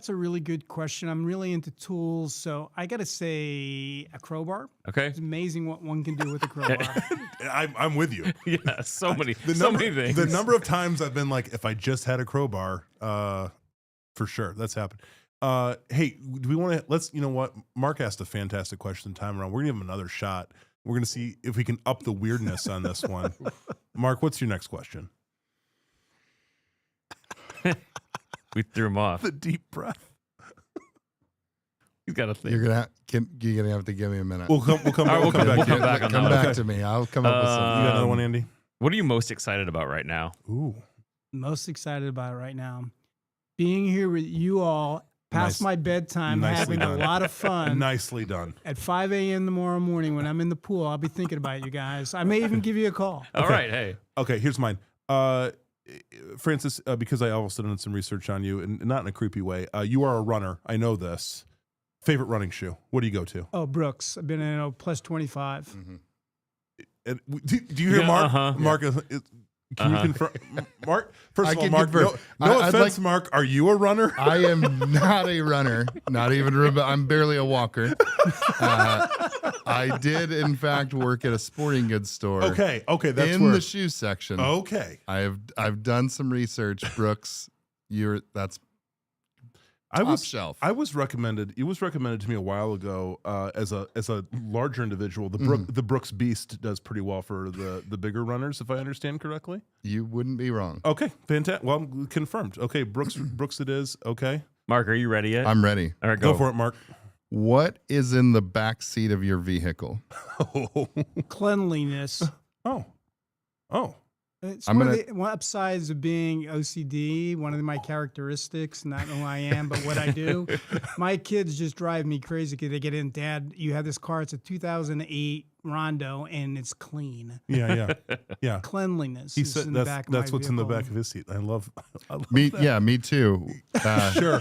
a really good question. I'm really into tools, so I got to say a crowbar. Okay. It's amazing what one can do with a crowbar. I'm with you. Yeah. So many The number, many things. the number of times I've been like, if I just had a crowbar, for sure, that's happened. Hey, do we want to? You know what? Mark asked a fantastic question time around. We're gonna give him another shot. We're gonna see if we can up the weirdness on this one. Mark, what's your next question? We threw him off. The deep breath. He's got a thing. You're gonna have to give me a minute. We'll come All right, we'll back come to you. back on Come that one. back Okay. to me. I'll come up with You something. got another one, Andy? What are you most excited about right now? Ooh. Most excited about it right now. Being here with you all past Nice. my bedtime, Nicely having done. a lot of fun. Nicely done. At 5 a.m. tomorrow morning when I'm in the pool, I'll be thinking about you guys. I may even give you a call. All right. Hey. Okay, here's mine. Francis, because I also done some research on you, and not in a creepy way. You are a runner. I know this. Favorite running shoe? What do you go to? Oh, Brooks. I've been in plus 25. Mhm. And do you hear Yeah, Mark? uh-huh. Mark, can you confirm? Mark, first I of all, can Mark, confirm. no I'd offense, like- Mark. Are you a runner? I am not a runner, not even. I'm barely a walker. I did, in fact, work at a sporting goods store. Okay, that's in where. the shoe section. Okay, I've done some research, Brooks. That's I was shelf. I was recommended. It was recommended to me a while ago as a larger individual. The Brooks Beast does pretty well for the bigger runners, if I understand correctly. You wouldn't be wrong. Okay, fantastic. Well, confirmed. Okay, Brooks, it is. Okay, Mark, are you ready yet? I'm ready. All right, go for it, Mark. What is in the back seat of your vehicle? Cleanliness. Oh. It's I'm one gonna- of the upsides of being OCD, one of my characteristics, not who I am, but what I do. My kids just drive me crazy because they get in, Dad, you have this car, it's a 2008 Rondo, and it's clean. Yeah. Cleanliness He is said in the back of that's my what's in the vehicle. back of his seat. I love Me, that. yeah, me too. Sure.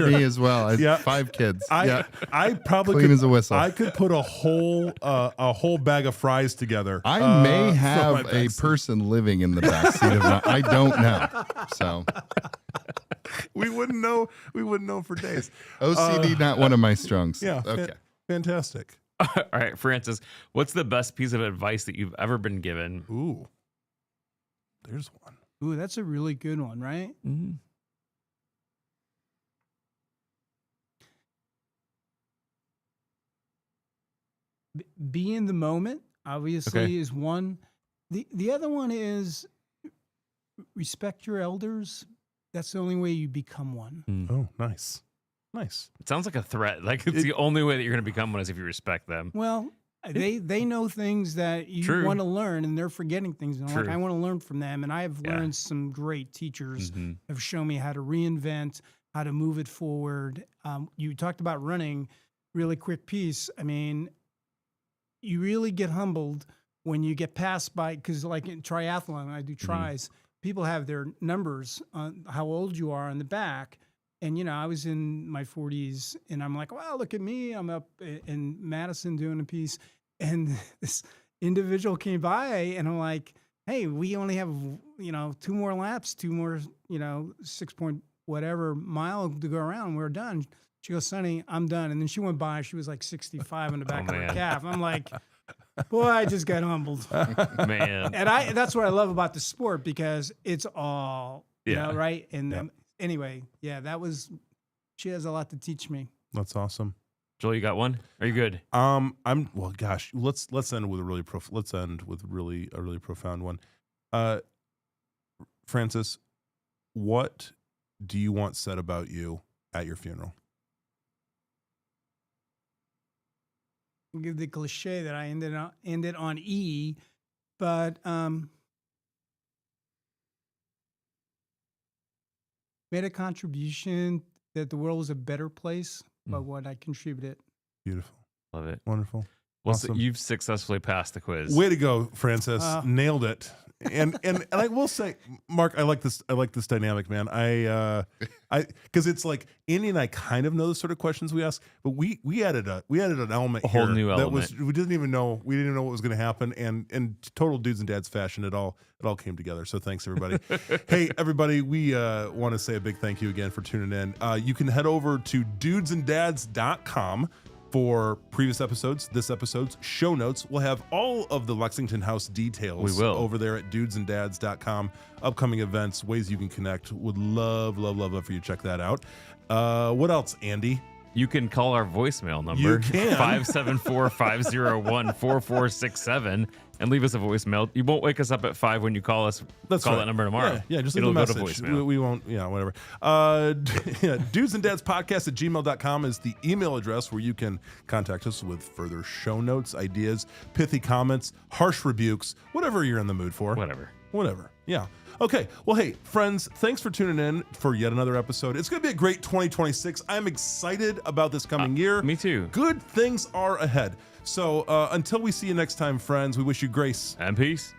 Me as well. I have Yeah. 5 kids. I yeah. probably Clean could, as a whistle. I could put a whole bag of fries together. I may from my have a back seat. person living in the back seat of my. I don't know. So We wouldn't know. We wouldn't know for days. OCD not one of my strengths. Yeah. Okay. Fantastic. All right, Francis, what's the best piece of advice that you've ever been given? Ooh. There's one. Ooh, that's a really good one, right? Mhm. be in the moment, obviously, is one. The other one is respect your elders. That's the only way you become one. Oh, nice. Nice. It sounds like a threat. Like it's the only way that you're going to become one is if you respect them. Well, they know things that you want to learn, and they're forgetting things. And I'm like, I want to learn from them, and I have learned some great teachers have shown me how to reinvent, how to move it forward. You talked about running, really quick piece. I mean, you really get humbled when you get passed by, because like in triathlon, I do tries, people have their numbers on how old you are on the back. And, you know, I was in my 40s and I'm like, wow, look at me. I'm up in Madison doing a piece. And this individual came by and I'm like, hey, we only have, you know, 2 more laps, 2 more, you know, 6 point whatever mile to go around. We're done. She goes, Sonny, I'm done. And then she went by. She was like 65 on the back of her calf. I'm like, boy, I just got humbled. Man. And that's what I love about the sport, because it's all, you know, right? And anyway, she has a lot to teach me. That's awesome. Joel, you got one? Are you good? Well, gosh, let's end with a really profound one. Francis, what do you want said about you at your funeral? I'll give the cliche that I ended on E, but made a contribution that the world was a better place by what I contributed. Beautiful. Love it. Wonderful. Well, Awesome. so you've successfully passed the quiz. Way to go, Francis. Nailed it. And I will say, Mark, I like this dynamic, man. Because it's like Andy and I kind of know the sort of questions we ask, but we added an element, a whole here new that element. we didn't even know what was going to happen, and total dudes and dads fashion, it all came together. So thanks, everybody. Hey, everybody, we want to say a big thank you again for tuning in. You can head over to dudesanddads.com for previous episodes, this episode's show notes. We'll have all of the Lexington House details over there at dudesanddads.com. Upcoming events, ways you can connect. Would love for you to check that out. What else, Andy? You can call our voicemail number, You can. 574-501-4467, and leave us a voicemail. You won't wake us up at 5 when you call us. That's call right. that number tomorrow. Yeah, just leave It'll a go message. to voicemail. We won't, whatever. Dudes and Dads Podcast at gmail.com is the email address where you can contact us with further show notes, ideas, pithy comments, harsh rebukes, whatever you're in the mood for. Whatever. Yeah. Okay. Well, hey, friends, thanks for tuning in for yet another episode. It's going to be a great 2026. I'm excited about this coming year. Me too. Good things are ahead. So until we see you next time, friends, we wish you grace and peace.